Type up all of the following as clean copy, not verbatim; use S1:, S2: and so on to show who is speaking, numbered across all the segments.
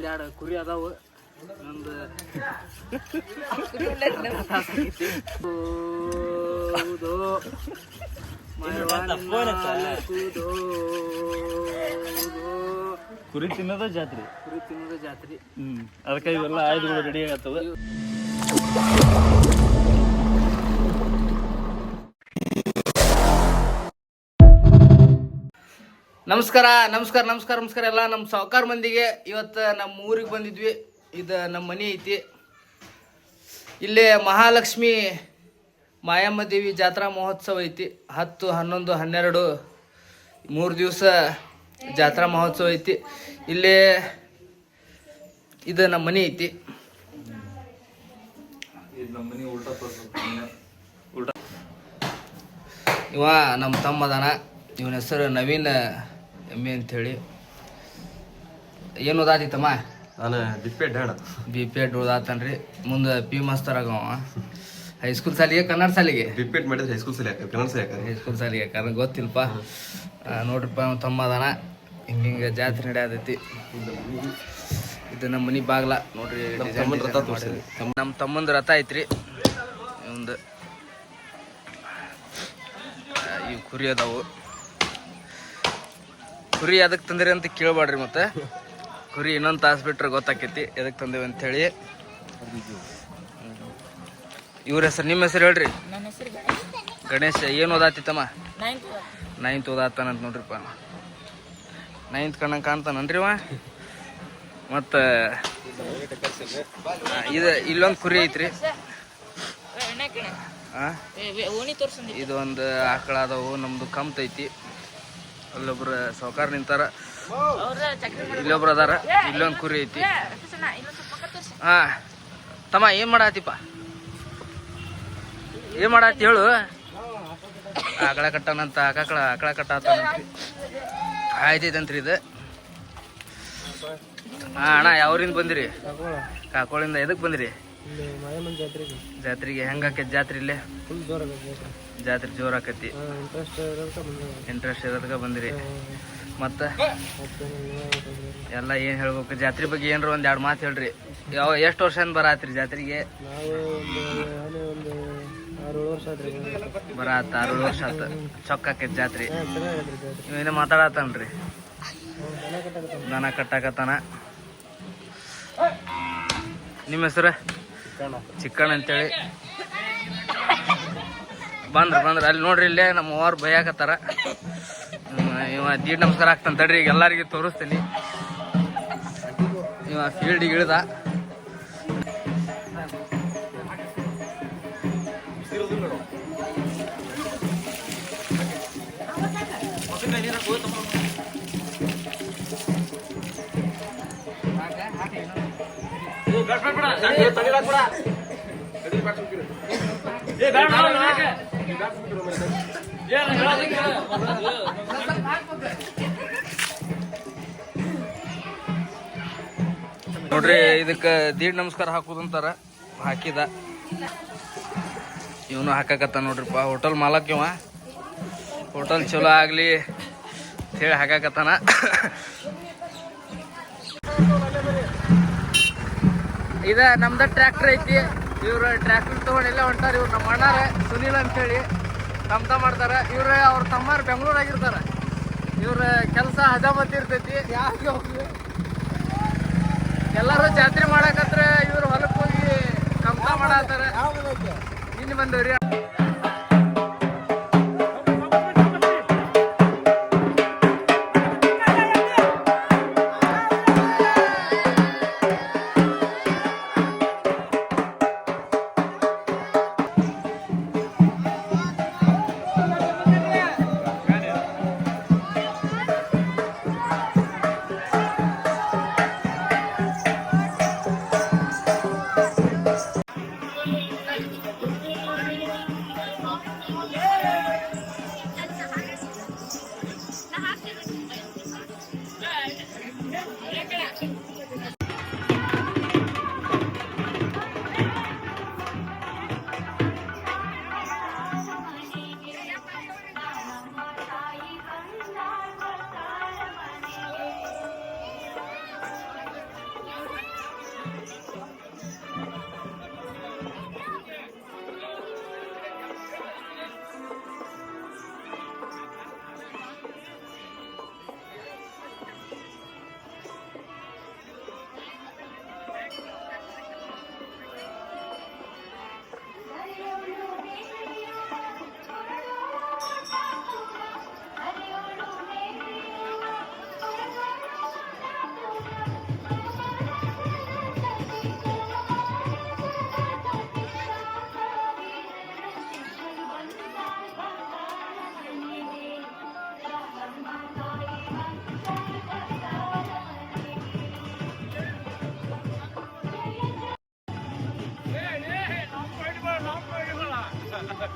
S1: ಒಂದೆರಡು ಕುರಿ ಅದಾವು. ಒಂದು
S2: ಕುರಿ ತಿನ್ನೋದ ಜಾತ್ರೆ.
S1: ಜಾತ್ರೆ.
S2: ಅದಕ್ಕೆ ಇವೆಲ್ಲ ಆಯುಧಗಳು ರೆಡಿ ಆಗತ್ತವ.
S1: ನಮಸ್ಕಾರ ಎಲ್ಲ ನಮ್ಮ ಸಾವುಕಾರ ಮಂದಿಗೆ. ಇವತ್ತು ನಮ್ಮ ಊರಿಗೆ ಬಂದಿದ್ವಿ. ಇದು ನಮ್ಮ ಮನೆ ಐತಿ. ಇಲ್ಲೇ ಮಹಾಲಕ್ಷ್ಮಿ ಮಾಯಮ್ಮ ದೇವಿ ಜಾತ್ರಾ ಮಹೋತ್ಸವ ಐತಿ. 10, 11, 12 3 ದಿವಸ ಜಾತ್ರಾ ಮಹೋತ್ಸವ ಐತಿ. ಇಲ್ಲೇ ಇದು ನಮ್ಮ ಮನೆ ಐತಿ. ಇವ ನಮ್ಮ ತಮ್ಮ ಅದಾನ. ಇವನ ಹೆಸರು ನವೀನ್ ಎಮ್ಮೆ ಅಂಥೇಳಿ. ಏನು ಓದಾತಿತ್ತಮ್ಮ?
S3: ನಾನು
S1: ಬಿ.ಪಿ.ಎಡ್ ಓದಾತನ್ರಿ. ಮುಂದೆ ಪಿ ಮಾಸ್ತರ್ ಆಗವ. ಹೈಸ್ಕೂಲ್ ಸಾಲಿಗೆ ಕನ್ನಡ ಸಾಲಿಗೆ
S3: ಬಿ.ಪಿ.ಎಡ್ ಮಾಡಿದ್ರೆ ಹೈಸ್ಕೂಲ್ ಸಾಲಿ ಹಾಕ ಕನ್ನಡ ಸಾಲಿ ಹಾಕ
S1: ಹೈಸ್ಕೂಲ್ ಸಾಲಿಗೆ ಯಾಕಂದ್ರೆ ಗೊತ್ತಿಲ್ಪ. ನೋಡ್ರಿಪ್ಪ ನಮ್ಮ ತಮ್ಮ ಅದಾನ. ಹಿಂಗೆ ಜಾತ್ರೆ ನಡೆಯತೈತಿ. ಇದು ನಮ್ಮ ಮನೆ ಬಾಗ್ಲ ನೋಡ್ರಿ. ನಮ್ಮ ತಮ್ಮಂದು ರಥ ಐತ್ರಿ. ಒಂದು ಇವು ಕುರಿ ಅದಾವು. ಕುರಿ ಎದಕ್ಕೆ ತಂದಿರಿ ಅಂತ ಕೇಳಬೇಡ್ರಿ. ಮತ್ತೆ ಕುರಿ ಇನ್ನೊಂದು ತಾಸು ಬಿಟ್ರೆ ಗೊತ್ತಾಕೈತಿ ಎದಕ್ಕೆ ತಂದೇವಿ ಅಂಥೇಳಿ. ಇವ್ರ ಹೆಸರು, ನಿಮ್ಮ ಹೆಸರು ಹೇಳ್ರಿ. ಗಣೇಶ್. ಏನು ಓದಾತಿತ್ತಮ್ಮ? 9th ಓದಾತಾನಂತ ನೋಡ್ರಿಪ್ಪ. 9th ಕಣ್ಣಂಗೆ ಕಾಣ್ತಾನನ್ರಿ ಅವ. ಮತ್ತು ಇದು ಇಲ್ಲೊಂದು ಕುರಿ ಐತ್ರಿ. ಇದು ಒಂದು ಆಕಳ ಅದಾವು. ನಮ್ದು ಕಂಪ್ತೈತಿ. ಅಲ್ಲೊಬ್ರು ಸಾವುಕಾರ ನಿಂತಾರ, ಇಲ್ಲೊಬ್ರು ಅದಾರ. ಇಲ್ಲೊಂದು ಕುರಿ ಐತಿ. ತಮ್ಮ ಏನ್ ಮಾಡಾತಿಪ್ಪ? ಏನ್ ಮಾಡಾತಿ ಹೇಳು. ಆಕಳ ಕಟ್ಟನಂತ. ಆಕಳ ಕಟ್ಟಾತಂತ್ರಿ. ಆಯ್ತೈತಂತ್ರಿ ಇದು. ಅಣ್ಣ ಯಾವ್ರಿಂದ ಬಂದಿರಿ? ಕಾಕೋಳಿಂದ. ಎದಕ್ ಬಂದಿರಿ? ಜಾತ್ರೆಗೆ. ಹೆಂಗಾಕೈತಿ ಜಾತ್ರೆ? ಇಲ್ಲೇ ಜಾತ್ರೆ ಜೋರ್ ಆಕೈತಿ. ಇಂಟ್ರೆಸ್ಟ್ ಇರೋದಕ್ಕೆ ಬಂದಿರಿ. ಮತ್ತೆ ಎಲ್ಲ ಏನು ಹೇಳ್ಬೇಕು ಜಾತ್ರೆ ಬಗ್ಗೆ? ಏನ್ರ ಒಂದು 2 ಮಾತು ಹೇಳ್ರಿ. ಎಷ್ಟು ವರ್ಷ ಬರಾತ್ರಿ ಜಾತ್ರೆಗೆ? ಬರಾತ 6 ವರ್ಷ ಆತ. ಚೊಕ್ಕ ಆಕೈತಿ ಜಾತ್ರೆ. ನೀವೇನೇ ಮಾತಾಡತ್ತನ್ರಿ. ದನ ಕಟ್ಟಾಕತ್ತಾನ. ನಿಮ್ಮ ಹೆಸರು? ಚಿಕ್ಕಣ್ಣ ಅಂತೇಳಿ. ಬಂದ್ರ ಅಲ್ಲಿ ನೋಡ್ರಿ. ಇಲ್ಲೇ ನಮ್ಮ ಅವ್ರು ಬೈಯಾಕತ್ತಾರ. ಇವ ದೀಡ್ ನಮಸ್ಕಾರ ಆಗ್ತಾನೆ ತಡ್ರಿ. ಈಗ ಎಲ್ಲರಿಗೂ ತೋರಿಸ್ತೀನಿ. ಇವ ಫೀಲ್ಡಿಗೆ ಇಳಿದ. ನೋಡ್ರಿ, ಇದಕ್ಕೆ ದೀಡ್ ನಮಸ್ಕಾರ ಹಾಕುದಂತಾರ. ಹಾಕಿದ. ಇವನು ಹಾಕಕತ್ತ ನೋಡ್ರಿಪ್ಪ. ಹೋಟೆಲ್ ಮಾಲಕ್ ಇವ. ಹೋಟೆಲ್ ಚಲೋ ಆಗ್ಲಿ ಹೇಳಿ ಹಾಕಾಕತ್ತಾನ. ಇದ ನಮ್ದ ಟ್ರ್ಯಾಕ್ಟರ್ ಐತಿ. ಇವ್ರು ಟ್ರ್ಯಾಕ್ಟರ್ ತಗೊಂಡೆಲ್ಲ ಹೊಂಟಾರ. ಇವ್ರು ನಮ್ಮ ಅಣ್ಣಾರ ಸುನೀಲ್ ಅಂತೇಳಿ ತಮ್ಮ ಮಾಡ್ತಾರ. ಇವ್ರು ಅವ್ರ ತಮ್ಮಾರು ಬೆಂಗಳೂರಾಗಿರ್ತಾರ. ಇವ್ರ ಕೆಲಸ ಹಜಾಮತಿ ಇರ್ತೈತಿ. ಎಲ್ಲರೂ ಜಾತ್ರೆ ಮಾಡಕತ್ರ ಇವ್ರು ಹೊಲಕ್ಕೆ ಹೋಗಿ ಕಮ್ತ ಮಾಡತ್ತಾರ. ಇನ್ನು ಬಂದವ್ರಿ.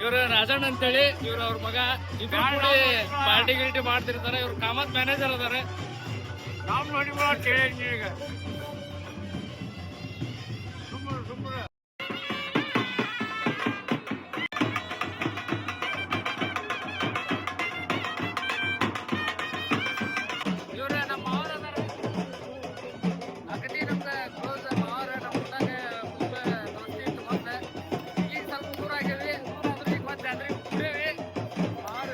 S4: ಇವ್ರ ರಾಜಣ್ಣ ಅಂತೇಳಿ ಇವ್ರ ಅವ್ರ ಮಗ ಇಬ್ರು ಕೂಡಿ ಪಾರ್ಟಿ ಗಿಲ್ಟಿ ಮಾಡ್ತಿರ್ತಾರೆ. ಇವ್ರು ಕಾಮತ್ ಮ್ಯಾನೇಜರ್ ಅದಾರೆ. ನಾವ್ ನೋಡಿ ಈಗ ಇವ್ರ ನಮ್ಮ ಮಾವರ ಅದಾರ. ಅಗದಿ ನಮ್ಗ ಕ್ಲೋಸ್ ಮಾವರ ನಮ್ಮ ಊರಾಗ ಮುಂದೆ ದೋಸ್ತಿ ಇತ್ತು ಮೊದ್ಲ. ಈಗ ಸ್ವಲ್ಪ ದೂರ ಆಗೇವಿ. ದೂರ ಆದ್ರೆ ಈಗ ಮತ್ತೆ ಜಾತ್ರೆಗೆ ಹೋಗ್ತೇವಿ. ಮಾವರ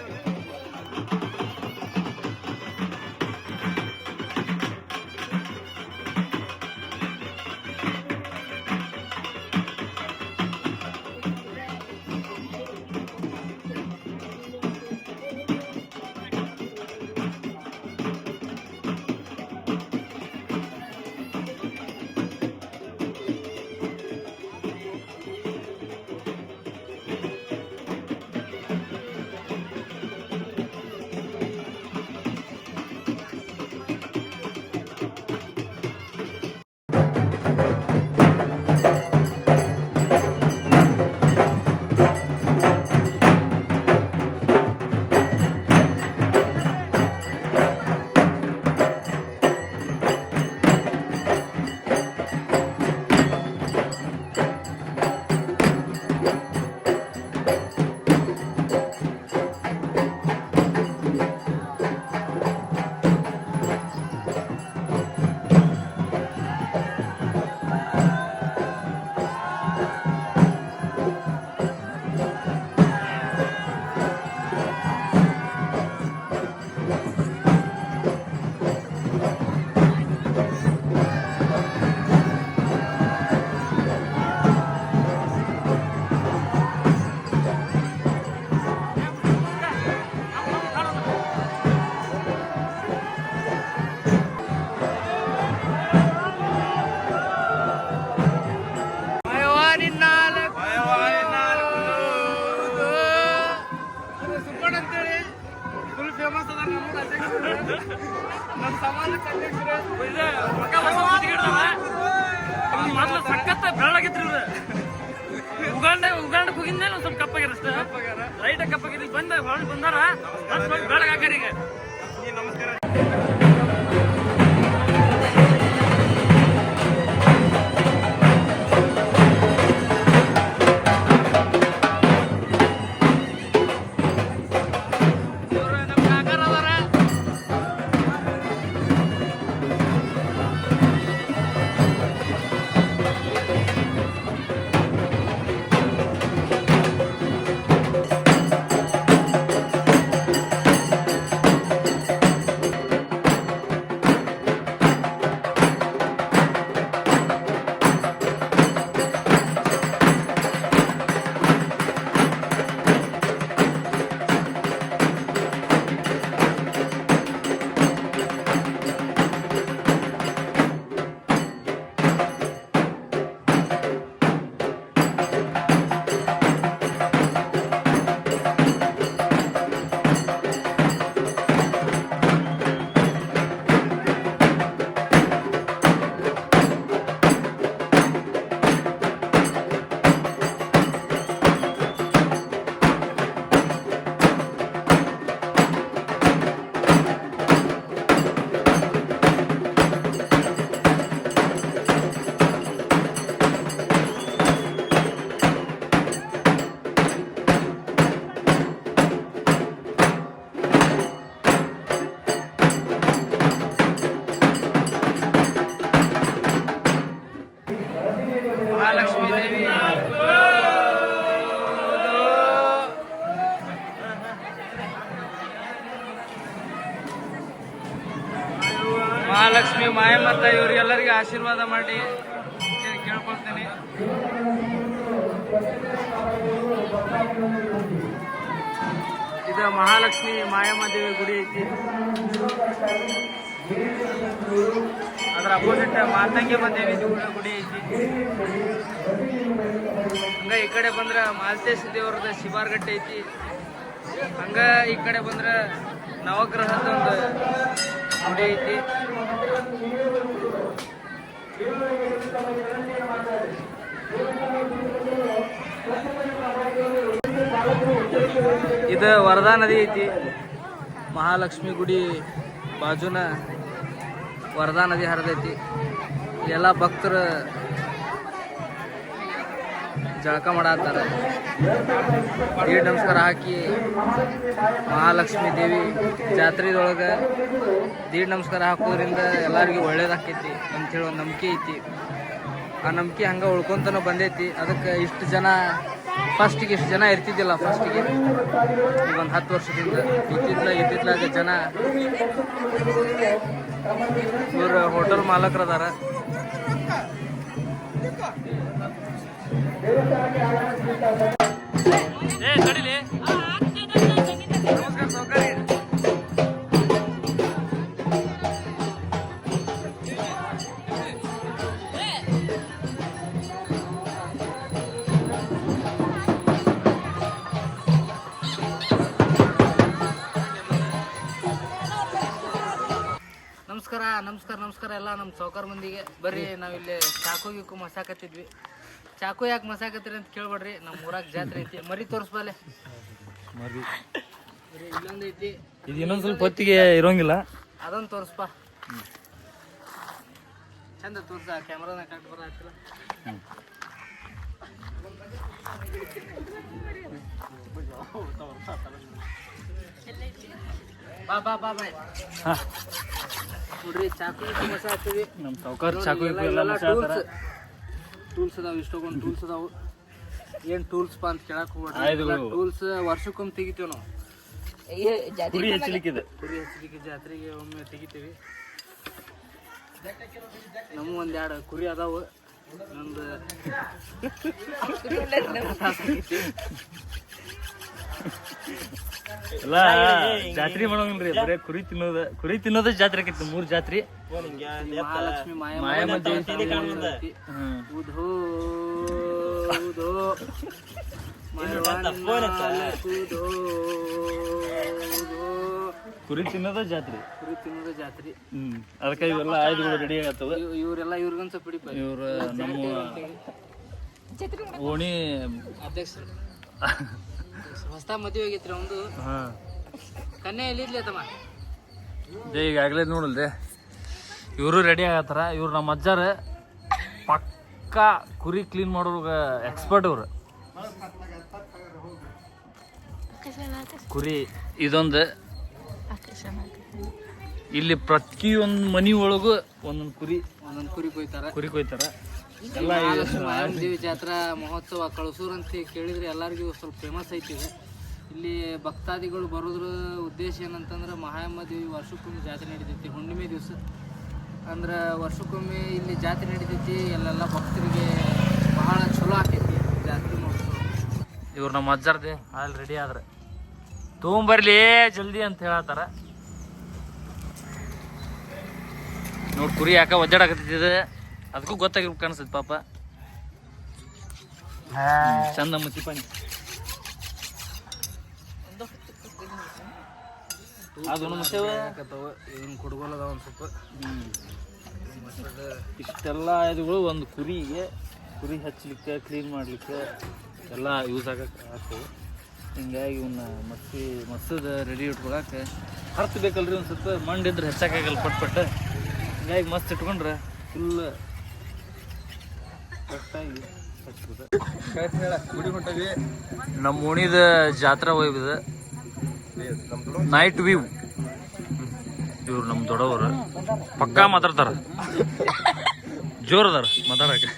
S4: ಸುಬ್ಬಣ್ಣ ಅಂತೇಳಿ ಫುಲ್ ಫೇಮಸ್ ಅದ ನಮ್ಮ ಅಧ್ಯಕ್ಷರು. ನಮ್ಮ ಸಮಾಜಕ್ಕೆ ಅಧ್ಯಕ್ಷರು ಮೊದಲು ಸಖತ್ ಬೆಳ್ಳಾಗಿದ್ರು. ಉಗಾಂಡಕ್ಕೆ ಹೋಗಿದ್ಮೇಲೆ ಒಂದ್ ಸ್ವಲ್ಪ ಕಪ್ಪಾಗ್ಯಾರ ಅಷ್ಟೇ. ಲೈಟ್ ಕಪ್ಪಾಗಿದ್ದು ಬಂದಾರ ಬೆಳಗಾಗ್ಯಾರ ಈಗ. ಮಹಾಲಕ್ಷ್ಮೀ ದೇವಿ ಮಹಾಲಕ್ಷ್ಮಿ ಮಾಯಮ್ಮತ್ತ ಇವ್ರಿಗೆಲ್ಲರಿಗೆ ಆಶೀರ್ವಾದ ಮಾಡಿ ಕೇಳ್ಕೊಳ್ತೀನಿ. ಇದು ಮಹಾಲಕ್ಷ್ಮಿ ಮಾಯಮ್ಮ ದೇವಿ ಗುಡಿ ಐತಿ. ಅದ್ರ ಅಪೋಸಿಟ್ ಮಾತಂಗಮ್ಮ ದೇವಿ ಗುಡಿ ಐತಿ. ಹಂಗ ಈ ಕಡೆ ಬಂದ್ರ ಮಾಲ್ತೇಶ ದೇವರದ ಶಿಬಾರ್ಗಟ್ಟೆ ಐತಿ. ಹಂಗ ಈ ಕಡೆ ಬಂದ್ರ ನವಗ್ರಹದ ಒಂದು ಗುಡಿ ಐತಿ.
S1: ಇದು ವರದಾ ನದಿ ಐತಿ. ಮಹಾಲಕ್ಷ್ಮಿ ಗುಡಿ ಬಾಜುನ ವರದಾ ನದಿ ಹರಿದೈತಿ. ಎಲ್ಲ ಭಕ್ತರು ಜಳಕ ಮಾಡತ್ತಾರ. ದೀಡ್ ನಮಸ್ಕಾರ ಹಾಕಿ ಮಹಾಲಕ್ಷ್ಮಿ ದೇವಿ ಜಾತ್ರೆದೊಳಗೆ ದೀಡ್ ನಮಸ್ಕಾರ ಹಾಕೋದ್ರಿಂದ ಎಲ್ಲರಿಗೂ ಒಳ್ಳೇದಾಕೈತಿ ಅಂಥೇಳಿ ಒಂದು ನಂಬಿಕೆ ಐತಿ. ಆ ನಂಬಿಕೆ ಹಂಗೆ ಉಳ್ಕೊಂತನೂ ಬಂದೈತಿ. ಅದಕ್ಕೆ ಇಷ್ಟು ಜನ ಫಸ್ಟಿಗೆ ಇಷ್ಟು ಜನ ಇರ್ತಿದ್ದಿಲ್ಲ. ಫಸ್ಟಿಗೆ ಈಗ ಒಂದು 10 ವರ್ಷದಿಂದ ಇತ್ತಿತ್ಲಾಗ ಜನ ಇವರು ಹೋಟೆಲ್ ಮಾಲಕರದಾರ. ನಮಸ್ಕಾರ ಸೌಕರ್ಯ. ನಮಸ್ಕಾರ ಎಲ್ಲ ನಮ್ಮ ಸಾವ್ಕಾರ ಮಂದಿಗೆ. ಬರ್ರಿ ನಾವಿಲ್ಲಿ ಚಾಕು ಗೀಕು ಮಸಾಕತ್ತಿದ್ವಿ. ಚಾಕು ಯಾಕೆ ಮಸಾಕತ್ತೀರಿ ಅಂತ ಕೇಳ್ಬೇಡ್ರಿ. ನಮ್ಮ ಊರಾಗ ಜಾತ್ರೆ ಐತಿ. ಮರಿ ತೋರಿಸ್ಬಾಲೆ.
S2: ಮರಿ
S1: ಇಲ್ಲೊಂದು ಐತಿ.
S2: ಇದು ಇನ್ನೊಂದು ಸ್ವಲ್ಪ ಹೊತ್ತಿಗೆ ಇರೋಂಗಿಲ್ಲ.
S1: ಅದೊಂದು ತೋರಿಸ್ಪ. ಚಂದ ತೋರ್ಸ. ಕ್ಯಾಮ್ರಾನ ಕಟ್ ಬರತ್ತಿಲ್ಲ. ಬಾ ಬಾ ಬಾ ಬಾಯ್. ನೋಡ್ರಿ ಚಾಕು ಮಸ ಹಾಕ್ತೀವಿ.
S2: ನಮ್ಮ ಸಾವ್ಕಾರ ಚಾಕು ಎಲ್ಲ
S1: ಟೂಲ್ಸ್ ಅದಾವ. ಇಷ್ಟೊಂದು ಟೂಲ್ಸ್ ಅದಾವು. ಏನು ಟೂಲ್ಸ್ಪ ಅಂತ ಕೇಳಕ್ ಹೋಗ್ಬೇಡ್ರಿ.
S2: ಆಯುಧಗಳು.
S1: ಟೂಲ್ಸ್ ವರ್ಷಕ್ಕೊಮ್ಮೆ ತೆಗಿತೀವಿ ನಾವು.
S2: ಕುರಿ ಹಚ್ಚಲಿಕ್ಕಿದೆ.
S1: ಕುರಿ ಹಚ್ಚಲಿಕ್ಕೆ ಜಾತ್ರೆಗೆ ಒಮ್ಮೆ ತೆಗಿತೀವಿ. ನಮ್ಮ ಒಂದೆರಡು ಕುರಿ ಅದಾವು. ನಂದು
S2: ಎಲ್ಲ ಜಾತ್ರೆ ಮಾಡೋಂಗಿಲ್ರಿ. ಬರೇ ಕುರಿ ತಿನ್ನೋದ ಜಾತ್ರೆ ಆಕೈತಿ. 3 ಜಾತ್ರೆ.
S1: ಮಹಾಲಕ್ಷ್ಮಿ
S2: ಮಾಯಮ್ಮ ದೇವಿ
S1: ಉಧೋ ಉಧೋ
S2: ಕುರಿ ತಿನ್ನೋದ ಜಾತ್ರೆ.
S1: ಕುರಿ ತಿನ್ನೋದ ಜಾತ್ರೆ.
S2: ಅದಕ್ಕೆ ಇವೆಲ್ಲ ಆಯುಧಗಳು ರೆಡಿ ಆಗತ್ತವ.
S1: ಇವರೆಲ್ಲ ಇವ್ರಿಗಂತ ಪಿಡಿಪ.
S2: ಇವ್ರ ನಮ್ಮ ಓಣಿ
S1: ಅಧ್ಯಕ್ಷರು. ಹೊಸ ಮದುವೆ ಆಗೈತ್ರಿ ಒಂದು. ಕನ್ಯೆ ಎಲ್ಲಿದ್ಲಿ ತಮ್ಮ?
S2: ಈಗಾಗಲೇ ನೋಡಲ್ರಿ. ಇವರು ರೆಡಿ ಆಗತ್ತಾರ. ಇವ್ರು ನಮ್ಮ ಅಜ್ಜಾರ ಪಕ್ಕಾ ಕುರಿ ಕ್ಲೀನ್ ಮಾಡೋರ್ಗ ಎಕ್ಸ್ಪರ್ಟ್. ಇವ್ರು ಕುರಿ ಇದೊಂದು ಇಲ್ಲಿ ಪ್ರತಿಯೊಂದು ಮನಿ ಒಳಗು ಒಂದೊಂದು ಕುರಿ ಕೊಯ್ತಾರ. ಎಲ್ಲ
S1: ದೇವಿ ಜಾತ್ರಾ ಮಹೋತ್ಸವ ಕಳಸೂರು ಅಂತ ಕೇಳಿದ್ರೆ ಎಲ್ಲರಿಗೂ ಸ್ವಲ್ಪ ಫೇಮಸ್ ಐತಿ. ಇಲ್ಲಿ ಭಕ್ತಾದಿಗಳು ಬರೋದ್ರ ಉದ್ದೇಶ ಏನಂತಂದ್ರೆ ಮಹಾಯಮ್ಮ ದೇವಿ ವರ್ಷಕ್ಕೊಮ್ಮೆ ಜಾತ್ರೆ ನಡೀತೈತಿ. ಹುಣ್ಣಿಮೆ ದಿವಸ ಅಂದ್ರೆ ವರ್ಷಕ್ಕೊಮ್ಮೆ ಇಲ್ಲಿ ಜಾತ್ರೆ ನಡೀತೈತಿ. ಎಲ್ಲೆಲ್ಲ ಭಕ್ತರಿಗೆ ಬಹಳ ಚಲೋ ಆಕೈತಿ ಜಾತ್ರೆ ಮಹೋತ್ಸವ.
S2: ಇವ್ರು ನಮ್ಮ ಅಜ್ಜಾರ್ದೆ ಅಲ್ಲಿ ರೆಡಿ ಆದ್ರೆ ತೊಗೊಂಬರ್ಲಿ ಜಲ್ದಿ ಅಂತ ಹೇಳತ್ತಾರ. ನೋಡಿ ಕುರಿ ಯಾಕ ಒದ್ದಾಡಕತ್ತಿದೆ. ಅದಕ್ಕೂ ಗೊತ್ತಾಗಿರ್ಬೇಕು ಕಾಣಿಸ್ತೈತಿ ಪಾಪ. ಚಂದ ಮುಚ್ಚಿಪಾನಿ ಅದನ್ನು
S1: ಇದನ್ನ ಕೊಡ್ಗೋಲದ ಒಂದು ಸ್ವಲ್ಪ.
S2: ಇಷ್ಟೆಲ್ಲ ಆಯುಧಗಳು ಒಂದು ಕುರಿ ಹಚ್ಚಲಿಕ್ಕೆ ಕ್ಲೀನ್ ಮಾಡ್ಲಿಕ್ಕೆ ಎಲ್ಲ ಯೂಸ್ ಆಗಕ್ಕೆ ಆಗ್ತವೆ. ಹಿಂಗಾಗಿ ಇವನ್ನ ಮಸ್ಸದ ರೆಡಿ ಇಟ್ಕೊಳಕ್ಕೆ ಹರ್ತ್ ಬೇಕಲ್ರಿ. ಒಂದು ಸ್ವಲ್ಪ ಮಂಡಿದ್ರೆ ಹೆಚ್ಚಾಕಾಗಲ್ಲ ಪಟ್. ಹಿಂಗಾಗಿ ಮಸ್ತ್ ಇಟ್ಕೊಂಡ್ರೆ ಫುಲ್ ಕರೆಕ್ಟಾಗಿ ಹಚ್ಬೋದು. ನಮ್ಮ ಓಣಿದ ಜಾತ್ರಾ ವೈಭದ ನೈಟ್ ವ್ಯೂ. ಇವ್ರು ನಮ್ಮ ದೊಡ್ಡವರು ಪಕ್ಕಾ ಮಾತಾಡ್ತಾರ. ಜೋರದಾರ ಮಾತಾಡಕ್ಕೆ.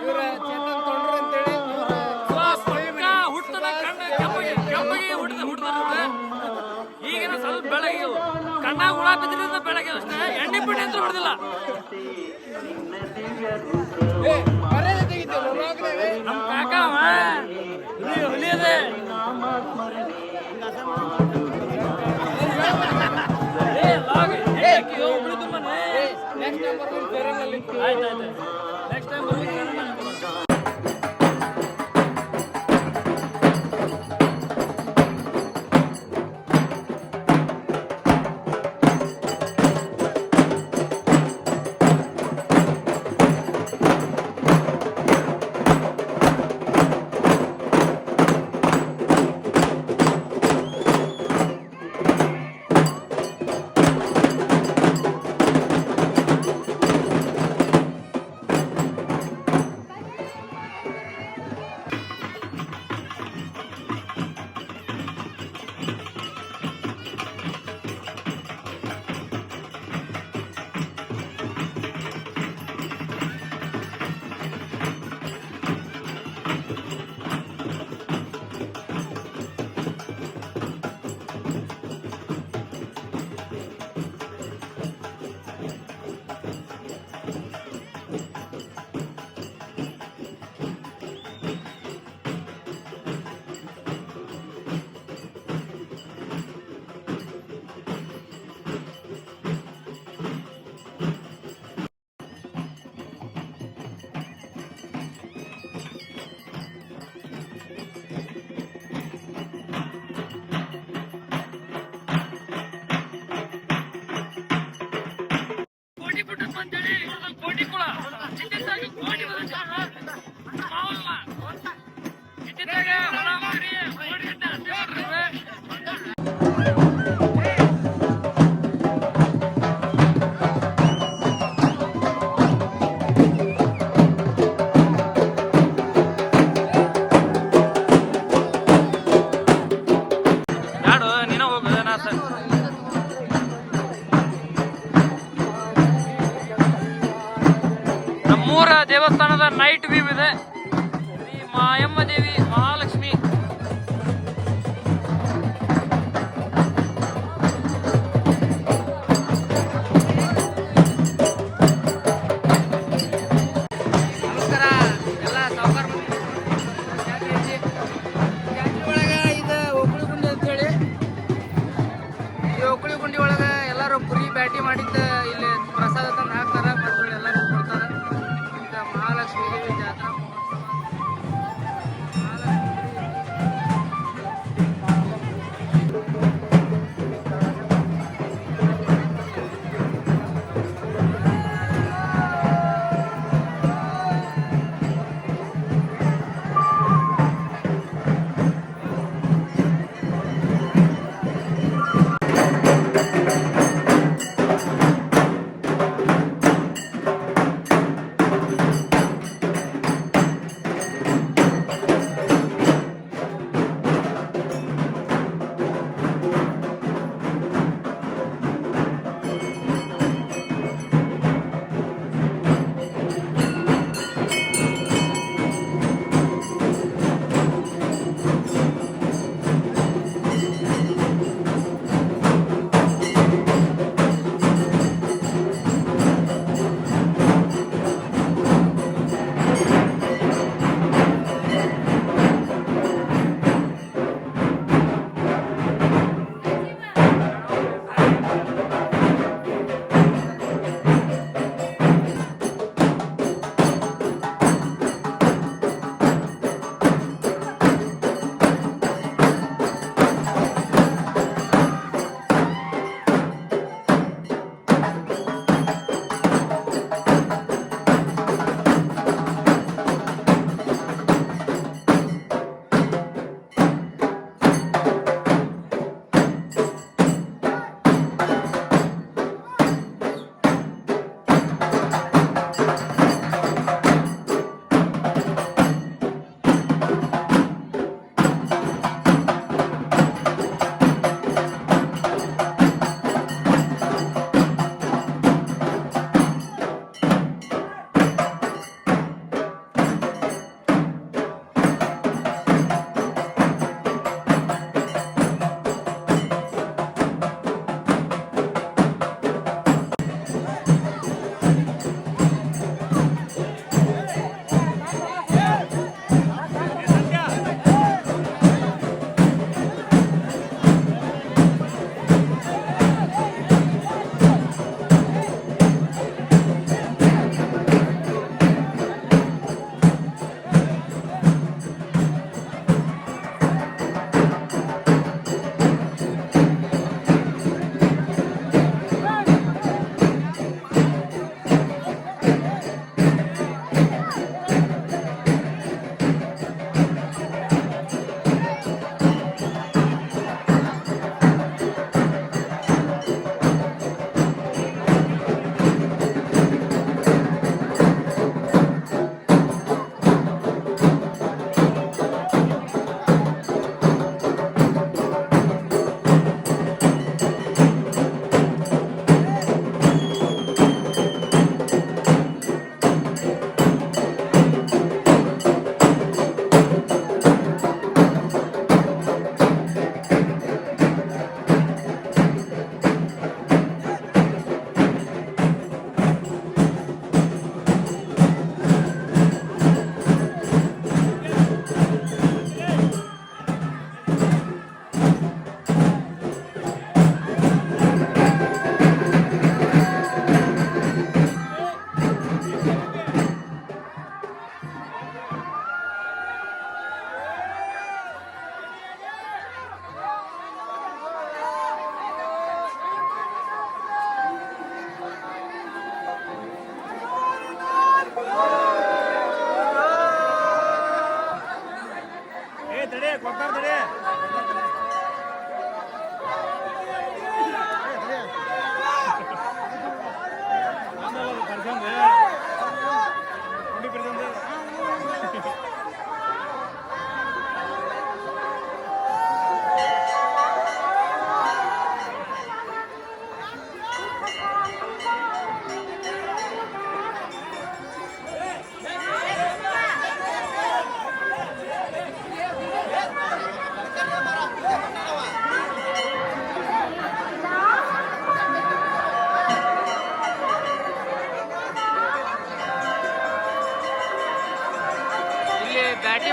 S1: ಇವ್ರ ಚೇತನ್ ತೊಂಡ್ರು ಅಂತೇಳಿ
S4: ಹುಟ್ಟದ ಕಣ್ಣ ಕೆಂಪಗೆ ಹುಟ್ಟದ ಈಗಿನ ಸ್ವಲ್ಪ ಬೆಳಗ್ಗೆ ಕಣ್ಣಾಗ ಹುಳ ಬಿದ್ರಿಂದ ಬೆಳಗ್ಗೆ ಅಷ್ಟೇ ಎಣ್ಣೆ ಪಿಣ್ಣೆ ಅಂತ ಹೊಡೆದಿಲ್ಲ. ನಮ್ಮ ಕಾಕ ಹುಲಿ ಅದೇ ನೆಕ್ಸ್ಟ್ ಟೈಮ್ ಕೋಟಿ ಬಿಟ್ಟು ಅಂತೇಳಿ ಕೋಟಿ ಕೂಡ ಚಿಂತಿದ್ದಾಗ ಕೋಟಿ ಮಾವಲ್ಲ ಚಿಂತಿದ್ದಾಗ ಹೊಲ ಮಾಡಿ ಕೋಟಿ ಅಂತ ಯಾಡು ನೀನ ಹೋಗ ನಾ ನಮ್ಮೂರ ದೇವಸ್ಥಾನದ ನೈಟ್ ವ್ಯೂ ಇದೆ. ಶ್ರೀ ಮಾಯಮ್ಮ ದೇವಿ ಮಹಾಲಕ್ಷ್ಮಿ
S1: ನಮಸ್ಕಾರ ಎಲ್ಲ ಸಾವುಕಾರ ಜಾತ್ರೆ ಐತಿ. ಜಾತ್ರೆ ಒಳಗೆ ಇದು ಒಕ್ಕಳಿ ಗುಂಡಿ ಅಂತೇಳಿ ಈ ಒಕ್ಕಳಿ ಗುಂಡಿ ಒಳಗೆ ಎಲ್ಲರೂ ಕುರಿ ಬ್ಯಾಟಿ ಮಾಡಿದ್ದ ಇಲ್ಲಿ ಪ್ರಸಾದ ತಂದು ಹಾಕ್ತಾರ ಮತ್ತು ಎಲ್ಲರೂ ಕೊಡ್ತಾರ. ಇದು ಮಹಾಲಕ್ಷ್ಮಿ ದೇವಿ ಜಾತ್ರಾ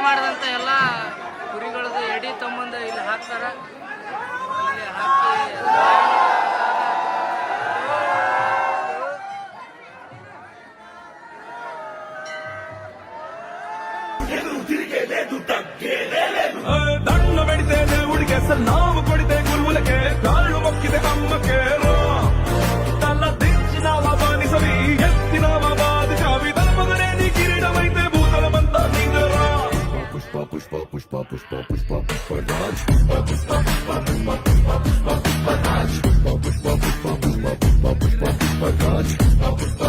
S1: ಮಾಡಿದಂಥ ಎಲ್ಲ ಕುರಿಗಳದ್ದು ಎಡಿ ತಮ್ಮಂದ ಇಲ್ಲಿ ಹಾಕ್ತಾರ. ಇಲ್ಲಿ ಹಾಕಿ
S5: దండ పెడితే దేవుడికి అసలు నాము కొడితే గురువులకే కాళ్ళు మొక్కితే అమ్మకే తల దించినావా బానిసవి ఎత్తినావా బాధ చావి తలపదనే నీ కిరీటమైతే భూతలమంతా నీదరా పుష్ప పుష్ప పుష్ప పుష్ప పుష్ప పుష్పరాజ్ పుష్ప పుష్ప పుష్ప పుష్ప పుష్పరాజ్ పుష్ప పుష్ప పుష్ప పుష్ప పుష్ప పుష్ప పుష్పరాజ్ పుష్ప